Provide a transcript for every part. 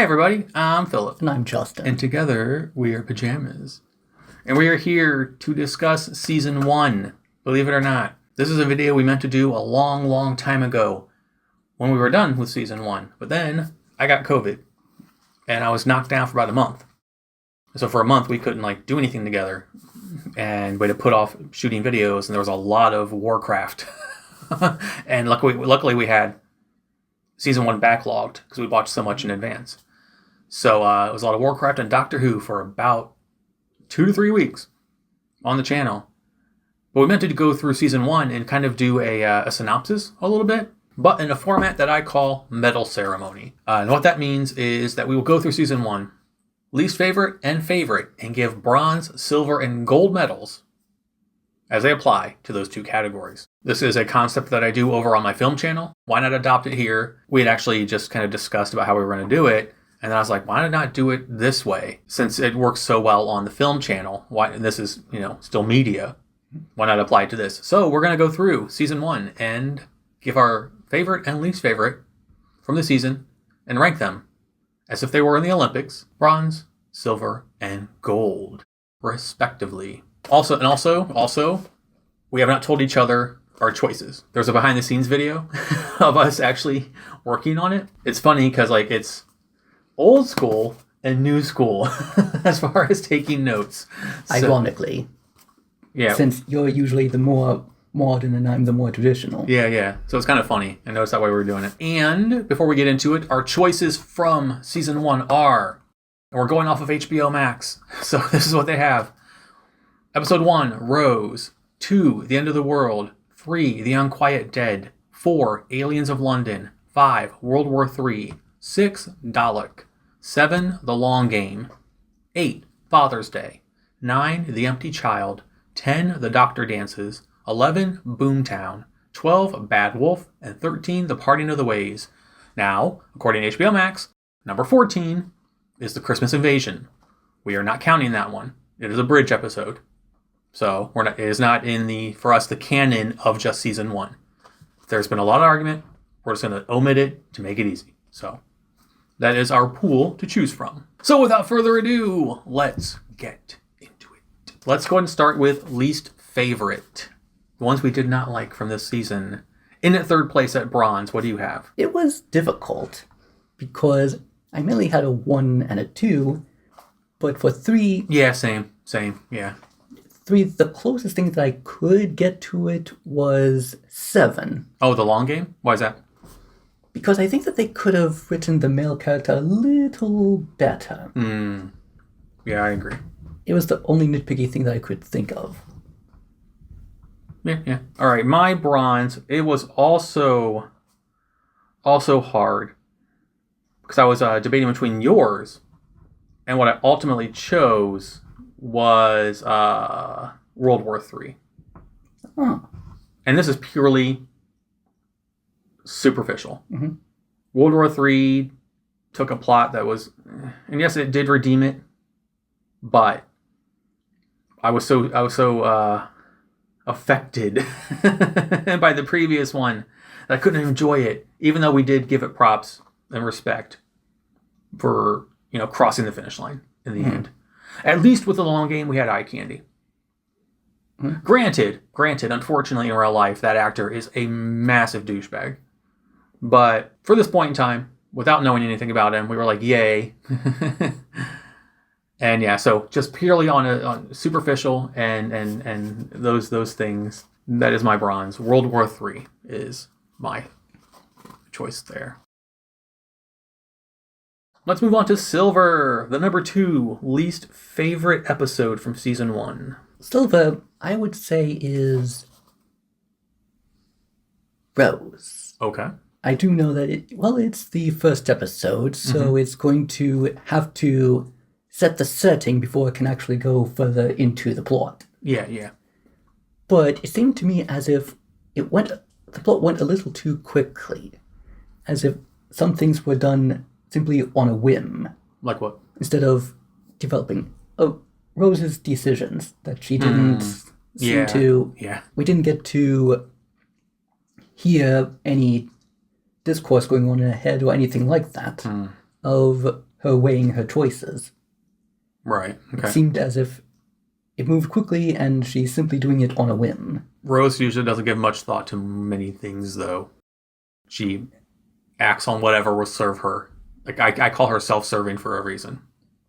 everybody, I'm Philip. And I'm Justin. And together, we are Pajamas. And we are here to discuss Season 1. Believe it or not, this is a video we meant to do a long, long time ago when we were done with Season 1. But then, I got COVID. And I was knocked down for about a month. So for a month, we couldn't do anything together. And we had to put off shooting videos, and there was a lot of Warcraft. And luckily we had Season 1 backlogged because we watched so much in advance. So it was a lot of Warcraft and Doctor Who for about 2 to 3 weeks on the channel. But we meant to go through Season 1 and kind of do a synopsis a little bit, but in a format that I call Medal Ceremony. And what that means is that we will go through Season 1, least favorite and favorite, and give bronze, silver, and gold medals as they apply to those two categories. This is a concept that I do over on my film channel. Why not adopt it here? We had actually just kind of discussed about how we were going to do it. And then I was like, why not do it this way? Since it works so well on the film channel, and this is, still media, why not apply it to this? So we're going to go through Season 1 and give our favorite and least favorite from the season and rank them as if they were in the Olympics, bronze, silver, and gold, respectively. Also, we have not told each other our choices. There's a behind the scenes video of us actually working on it. It's funny because it's old school and new school as far as taking notes. Ironically. Yeah. Since you're usually the more modern and I'm the more traditional. Yeah. So it's kind of funny. I noticed that way we were doing it. And before we get into it, our choices from Season 1 are, and we're going off of HBO Max, so this is what they have. Episode 1, Rose. 2, The End of the World. 3, The Unquiet Dead. 4, Aliens of London. 5, World War III. 6, Dalek. 7, The Long Game. 8, Father's Day. 9, The Empty Child. 10, The Doctor Dances. 11, Boomtown. 12, Bad Wolf. And 13, The Parting of the Ways. Now, according to HBO Max, number 14 is The Christmas Invasion. We are not counting that one. It is a bridge episode. So it is not for us, the canon of just Season 1. There's been a lot of argument. We're just going to omit it to make it easy. So that is our pool to choose from. So without further ado, let's get into it. Let's go ahead and start with least favorite. The ones we did not like from this season. In at third place at bronze, what do you have? It was difficult because I mainly had a 1 and a 2, but for 3... Yeah, same, yeah. 3, the closest thing that I could get to it was 7. Oh, The Long Game? Why is that? Because I think that they could have written the male character a little better. Yeah, I agree. It was the only nitpicky thing that I could think of. Yeah. All right, my bronze, it was also hard. Because I was debating between yours, and what I ultimately chose was World War III. Oh. And this is purely superficial. Mm-hmm. World War III took a plot that was, and yes, it did redeem it, but I was so affected by the previous one that I couldn't enjoy it, even though we did give it props and respect for crossing the finish line in the end. At least with The Long Game, we had eye candy. Mm-hmm. Granted, unfortunately in real life, that actor is a massive douchebag. But for this point in time, without knowing anything about him, we were like, yay. And yeah, so just purely on superficial and those things, that is my bronze. World War III is my choice there. Let's move on to silver, the number 2 least favorite episode from Season 1. Silver, I would say, is Rose. Okay. I do know that it's the first episode, so it's going to have to set the setting before it can actually go further into the plot. Yeah. But it seemed to me as if the plot went a little too quickly. As if some things were done simply on a whim. Like what? Instead of developing Rose's decisions that she didn't seem to... Yeah. We didn't get to hear any discourse going on in her head or anything like that of her weighing her choices. Right. Okay. It seemed as if it moved quickly and she's simply doing it on a whim. Rose usually doesn't give much thought to many things, though. She acts on whatever will serve her. Like, I call her self-serving for a reason.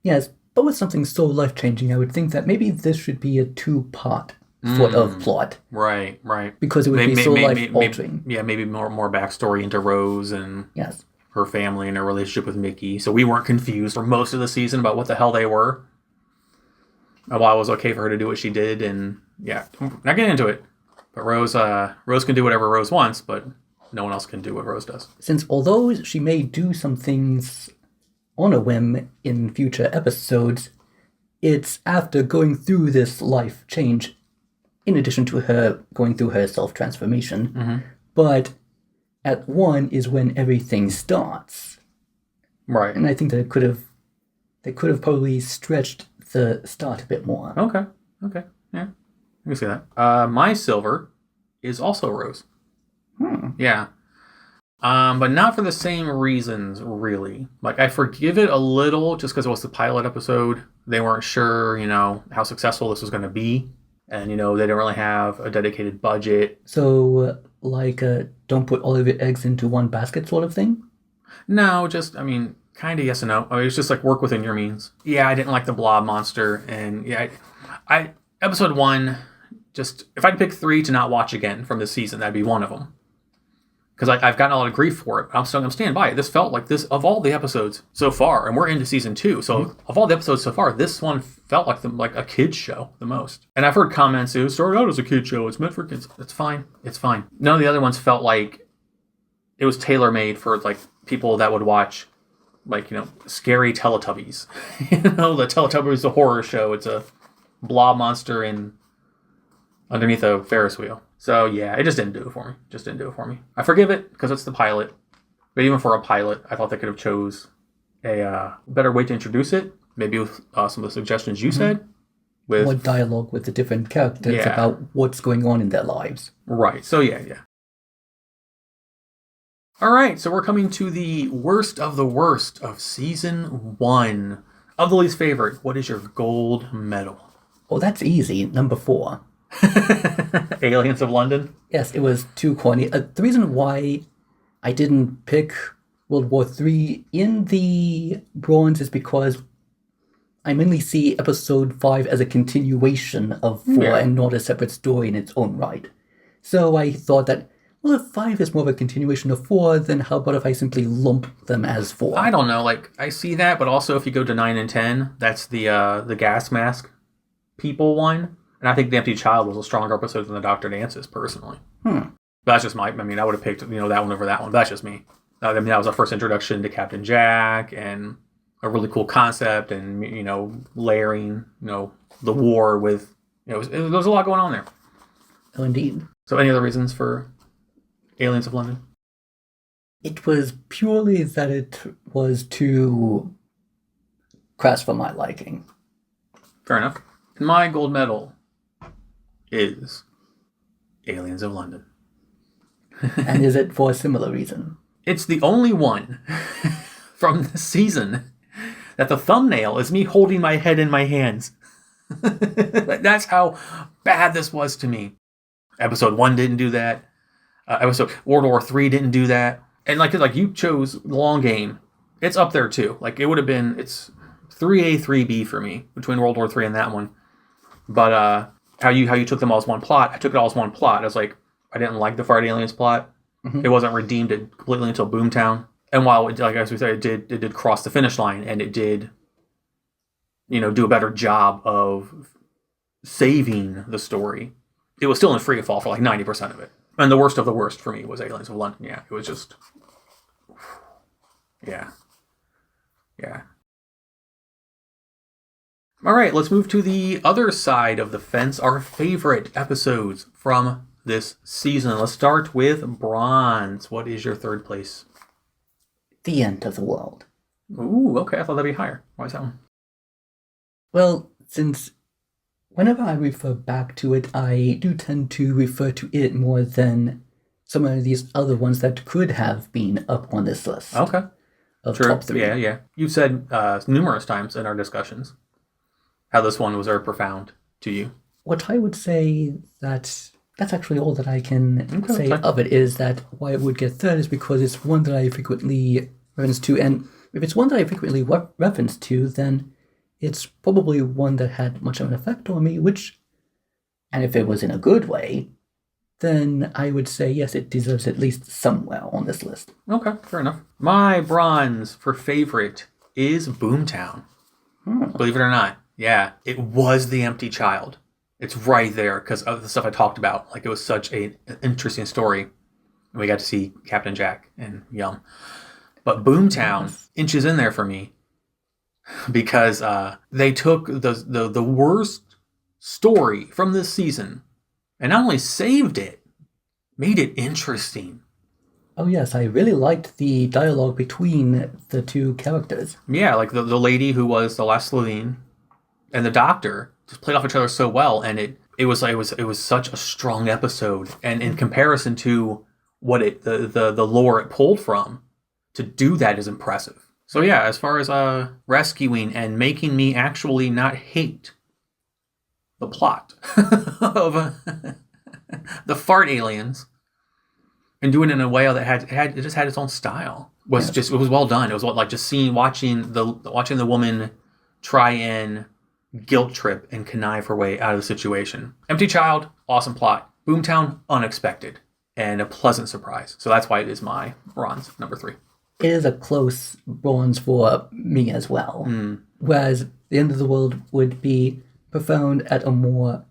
Yes, but with something so life-changing, I would think that maybe this should be a two-part sort of plot. Right. Because it would be so life-altering. Maybe more backstory into Rose and Yes. her family and her relationship with Mickey. So we weren't confused for most of the season about what the hell they were. While it was okay for her to do what she did, and yeah, not getting into it. But Rose can do whatever Rose wants, but no one else can do what Rose does. Since although she may do some things on a whim in future episodes, it's after going through this life change, in addition to her going through her self-transformation. Mm-hmm. But at 1 is when everything starts. Right. And I think that they could have probably stretched the start a bit more. Okay. Yeah. I can see that. My silver is also Rose. Yeah. But not for the same reasons, really. Like, I forgive it a little just because it was the pilot episode. They weren't sure, how successful this was going to be. And, they didn't really have a dedicated budget. So, don't put all of your eggs into one basket sort of thing? No, kind of yes and no. It's just like work within your means. Yeah, I didn't like the blob monster. And yeah, I episode 1, just if I could pick 3 to not watch again from this season, that'd be one of them. Because I've gotten a lot of grief for it. I'm standing by it. This felt like this, of all the episodes so far, and we're into season 2, so of all the episodes so far, this one felt like a kid's show the most. And I've heard comments, it started out as a kid's show, it's meant for kids. It's fine. None of the other ones felt like it was tailor-made for people that would watch scary Teletubbies. The Teletubbies, the horror show. It's a blob monster underneath a Ferris wheel. So yeah, it just didn't do it for me. I forgive it because it's the pilot. But even for a pilot, I thought they could have chose a better way to introduce it. Maybe with some of the suggestions you said. With more dialogue with the different characters about what's going on in their lives. Right. So yeah. All right, so we're coming to the worst of the worst of season 1 of the least favorite. What is your gold medal? Oh, that's easy. Number 4. Aliens of London? Yes, it was too corny. The reason why I didn't pick World War III in the bronze is because I mainly see episode 5 as a continuation of 4 and not a separate story in its own right. So I thought that, well, if 5 is more of a continuation of 4, then how about if I simply lump them as 4? I don't know. I see that, but also if you go to 9 and 10, that's the gas mask people one. And I think The Empty Child was a stronger episode than the Dr. Dances, personally. But that's just I would have picked, that one over that one. But that's just me. That was our first introduction to Captain Jack and a really cool concept and, layering, the war with, there's a lot going on there. Oh, indeed. So any other reasons for Aliens of London? It was purely that it was too crass for my liking. Fair enough. My gold medal is Aliens of London. And is it for a similar reason? It's the only one from the season that the thumbnail is me holding my head in my hands. That's how bad this was to me. Episode 1 didn't do that. World War III didn't do that. And you chose the long game. It's up there too. It would have been, it's 3A, 3B for me between World War III and that one. But how you took them all as one plot, I took it all as one plot. I was I didn't like the Friday Aliens plot. It wasn't redeemed completely until Boomtown. And while, as we said, it did cross the finish line, and it did, do a better job of saving the story, it was still in free fall for 90% of it. And the worst of the worst for me was Aliens of London. Yeah, it was just... Yeah. All right, let's move to the other side of the fence, our favorite episodes from this season. Let's start with Bronze. What is your third place? The End of the World. Ooh, okay, I thought that'd be higher. Why is that one? Well, since whenever I refer back to it, I do tend to refer to it more than some of these other ones that could have been up on this list. Okay. of True. top 3. Yeah. You've said numerous times in our discussions how this one was very profound to you. What I would say that's actually all that I can say fine. of it, is that why it would get third is because it's one that I frequently reference to, and if it's one that I frequently reference to, then it's probably one that had much of an effect on me, and if it was in a good way, then I would say yes, it deserves at least somewhere on this list. Okay, fair enough. My bronze for favorite is Boomtown. Believe it or not. Yeah, it was The Empty Child. It's right there because of the stuff I talked about. Like, it was such an interesting story. And we got to see Captain Jack and Yum. But Boomtown inches in there for me because they took the worst story from this season and not only saved it, made it interesting. Oh yes, I really liked the dialogue between the two characters. Yeah, like the lady who was the last Slovene and the doctor just played off each other so well, and it was such a strong episode. And in comparison to what the lore it pulled from, to do that is impressive. So yeah, as far as rescuing and making me actually not hate the plot of the fart aliens, and doing it in a way that it just had its own style. It was well done. It was like just watching the woman try and guilt trip and connive her way out of the situation. Empty Child, awesome plot. Boomtown, unexpected and a pleasant surprise. So that's why it is my bronze, number 3. It is a close bronze for me as well. Whereas The End of the World would be profound at a more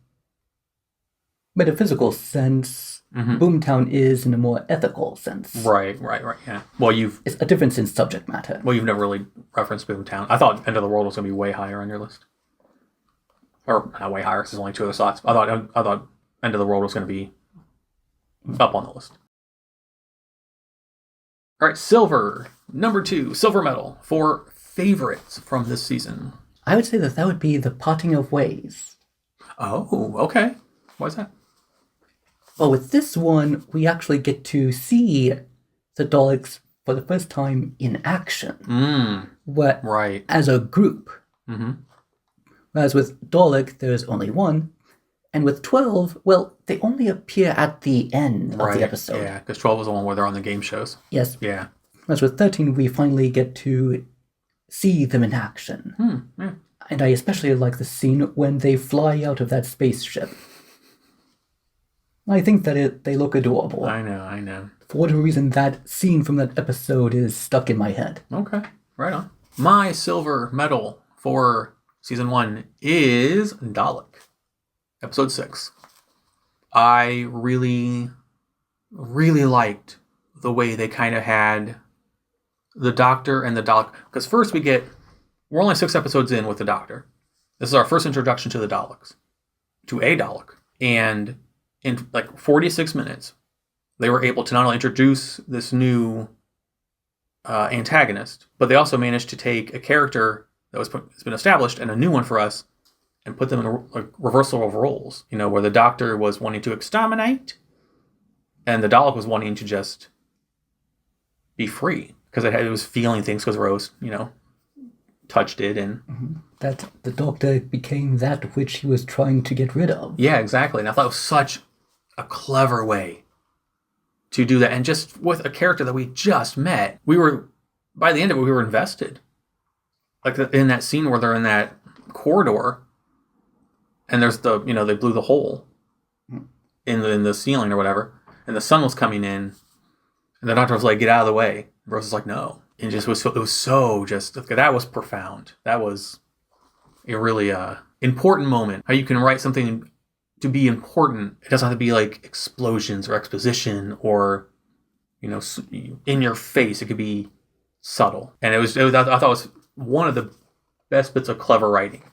metaphysical sense. Boomtown is in a more ethical sense. Right, yeah. Well, it's a difference in subject matter. Well, you've never really referenced Boomtown. I thought End of the World was going to be way higher on your list. Or not way higher, because there's only 2 other slots. I thought End of the World was going to be up on the list. All right, silver. Number 2, silver medal for favorites from this season. I would say that would be The Parting of Ways. Oh, okay. Why is that? Well, with this one, we actually get to see the Daleks for the first time in action. Right. As a group. Whereas with Dalek, there's only one. And with 12, well, they only appear at the end of the episode. Yeah, because 12 is the one where they're on the game shows. Yes. Yeah. Whereas with 13, we finally get to see them in action. Yeah. And I especially like the scene when they fly out of that spaceship. I think that they look adorable. I know. For whatever reason, that scene from that episode is stuck in my head. Okay, right on. My silver medal for season 1 is Dalek, episode 6. I really, really liked the way they kind of had the Doctor and the Dalek. Because first we're only 6 episodes in with the Doctor. This is our first introduction to the Daleks, to a Dalek. And in like 46 minutes, they were able to not only introduce this new antagonist, but they also managed to take a character that has been established and a new one for us and put them in a reversal of roles, where the Doctor was wanting to exterminate and the Dalek was wanting to just be free because it was feeling things because Rose, touched it and... That the Doctor became that which he was trying to get rid of. Yeah, exactly. And I thought it was such a clever way to do that. And just with a character that we just met, by the end of it, we were invested. Like in that scene where they're in that corridor and there's they blew the hole in the ceiling or whatever, and the sun was coming in and the Doctor was like, get out of the way. Rose was like, no. And it was so that was profound. That was a really important moment. How you can write something to be important. It doesn't have to be like explosions or exposition or, in your face. It could be subtle. And I thought it was one of the best bits of clever writing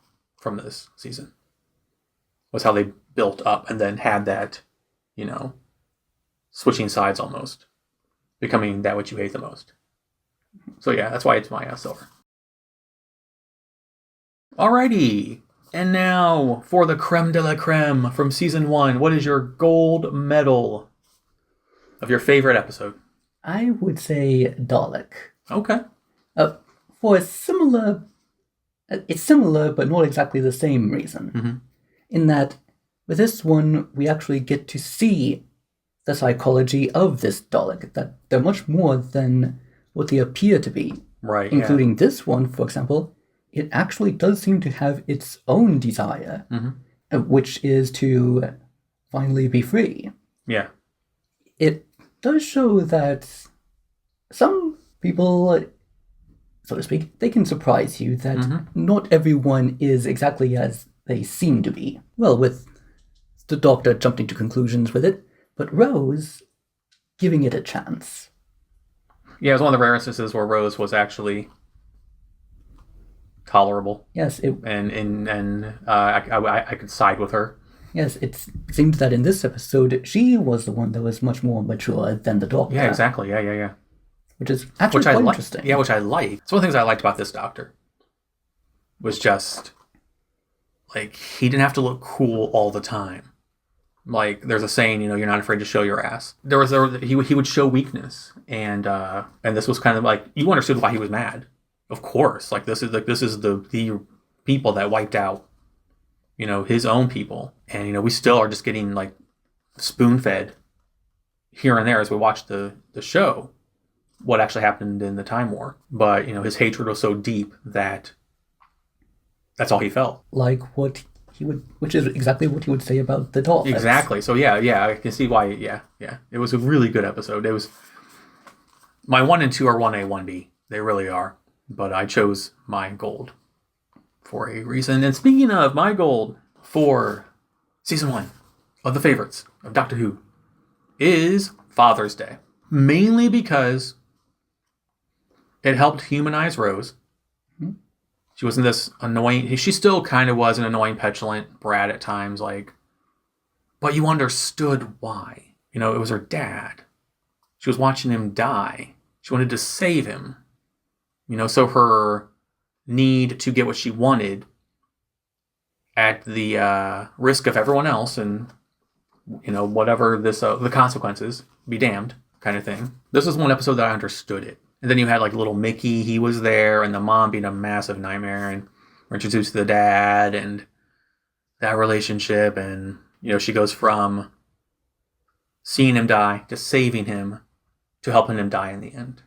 from this season. Was how they built up and then had that, switching sides almost. Becoming that which you hate the most. So yeah, that's why it's my silver. Alrighty. And now, for the creme de la creme from season 1, what is your gold medal of your favorite episode? I would say Dalek. Okay. For a similar... It's similar, but not exactly the same reason. Mm-hmm. In that, with this one, we actually get to see the psychology of this Dalek, that they're much more than what they appear to be. Right. Including this one, for example, it actually does seem to have its own desire, which is to finally be free. Yeah. It does show that some people, so to speak, they can surprise you that not everyone is exactly as they seem to be. Well, with the Doctor jumping to conclusions with it, but Rose giving it a chance. Yeah, it was one of the rare instances where Rose was actually tolerable. Yes, I could side with her. Yes, it seemed that in this episode, she was the one that was much more mature than the Doctor. Yeah, exactly. Yeah. Which is actually quite interesting. Yeah, which I like. It's one of the things I liked about this Doctor. Was just, like, he didn't have to look cool all the time. Like, there's a saying, you're not afraid to show your ass. He would show weakness, and this was kind of like, you understood why he was mad. Of course, this is the people that wiped out, his own people, and we still are just getting like spoon fed here and there as we watch the show what actually happened in the Time War. But his hatred was so deep that that's all he felt. Like what he would, which is exactly what he would say about the Daleks. Exactly. So yeah, I can see why. Yeah. It was a really good episode. It was my 1 and 2 are 1A, 1B. They really are. But I chose my gold for a reason. And speaking of my gold for season 1 of the favorites of Doctor Who is Father's Day. Mainly because it helped humanize Rose. She wasn't this annoying... She still kind of was an annoying, petulant brat at times, but you understood why. It was her dad. She was watching him die. She wanted to save him. So her need to get what she wanted at the risk of everyone else and, whatever the consequences, be damned kind of thing. This was one episode that I understood it. And then you had little Mickey, he was there, and the mom being a massive nightmare, and we're introduced to the dad and that relationship, and, she goes from seeing him die to saving him to helping him die in the end.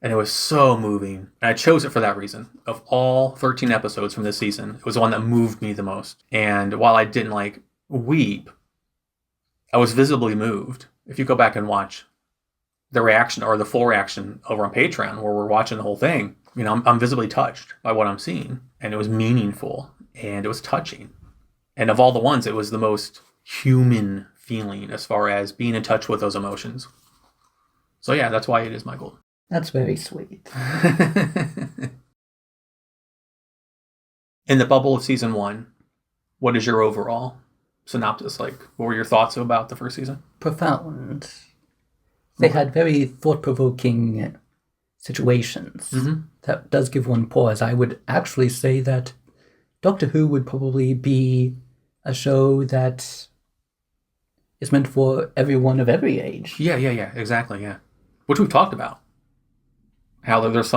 And it was so moving. And I chose it for that reason. Of all 13 episodes from this season, it was the one that moved me the most. And while I didn't weep, I was visibly moved. If you go back and watch the reaction or the full reaction over on Patreon where we're watching the whole thing, I'm visibly touched by what I'm seeing. And it was meaningful and it was touching. And of all the ones, it was the most human feeling as far as being in touch with those emotions. So yeah, that's why it is my gold. That's very sweet. In the bubble of season 1, what is your overall synopsis? What were your thoughts about the first season? Profound. They had very thought-provoking situations. That does give one pause. I would actually say that Doctor Who would probably be a show that is meant for everyone of every age. Yeah, exactly, yeah. Which we've talked about. How there's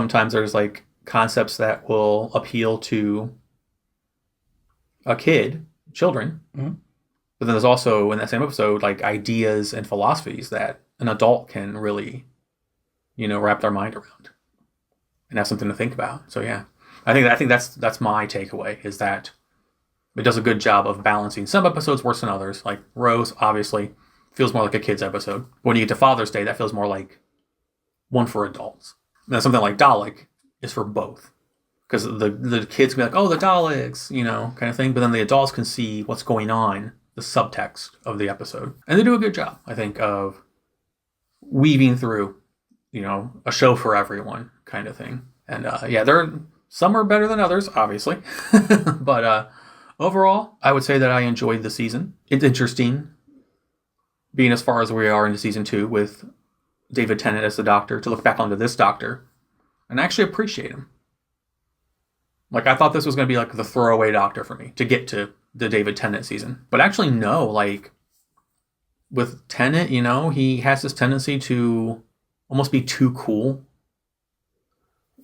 concepts that will appeal to a kid, children, but then there's also, in that same episode, ideas and philosophies that an adult can really, wrap their mind around and have something to think about. So yeah, I think that's my takeaway, is that it does a good job of balancing some episodes worse than others. Like Rose, obviously, feels more like a kid's episode. When you get to Father's Day, that feels more like one for adults. And then something like Dalek is for both. Because the kids can be like, oh, the Daleks, kind of thing. But then the adults can see what's going on, the subtext of the episode. And they do a good job, I think, of weaving through, a show for everyone kind of thing. And some are better than others, obviously. But overall, I would say that I enjoyed the season. It's interesting being as far as we are into season 2 with David Tennant as the Doctor, to look back onto this Doctor and actually appreciate him. I thought this was going to be the throwaway Doctor for me to get to the David Tennant season. But actually, no, with Tennant, he has this tendency to almost be too cool.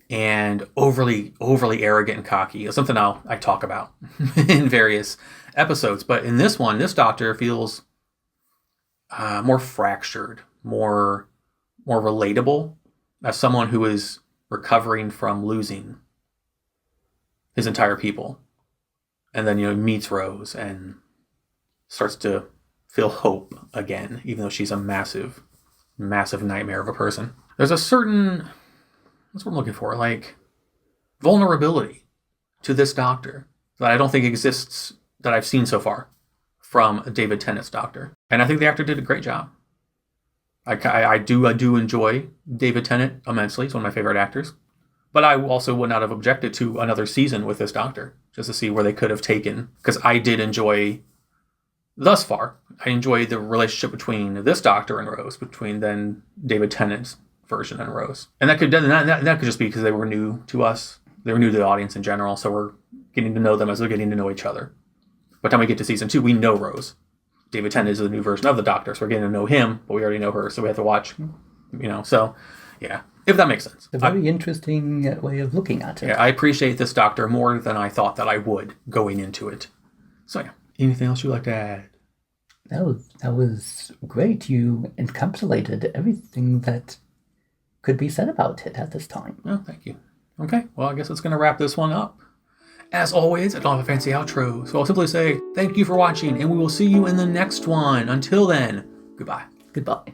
and overly arrogant and cocky. It's something I talk about in various episodes. But in this one, this Doctor feels more fractured, more relatable as someone who is recovering from losing his entire people. And then, meets Rose and starts to feel hope again, even though she's a massive, massive nightmare of a person. There's a certain, what's what I'm looking for, like vulnerability to this Doctor that I don't think exists that I've seen so far from David Tennant's Doctor. And I think the actor did a great job. I do enjoy David Tennant immensely. He's one of my favorite actors. But I also would not have objected to another season with this Doctor, just to see where they could have taken, because I did enjoy, thus far, I enjoyed the relationship between this Doctor and Rose, between then David Tennant's version and Rose. And that could just be because they were new to us. They were new to the audience in general, so we're getting to know them as they're getting to know each other. By the time we get to season 2, we know Rose. David Tennant is the new version of the Doctor, so we're getting to know him, but we already know her, so we have to watch, so, yeah. If that makes sense. A very interesting way of looking at it. Yeah, I appreciate this Doctor more than I thought that I would going into it. So yeah. Anything else you'd like to add? That was great. You encapsulated everything that could be said about it at this time. Oh, thank you. Okay, well, I guess it's going to wrap this one up. As always, I don't have a fancy outro, so I'll simply say thank you for watching, and we will see you in the next one. Until then, goodbye. Goodbye.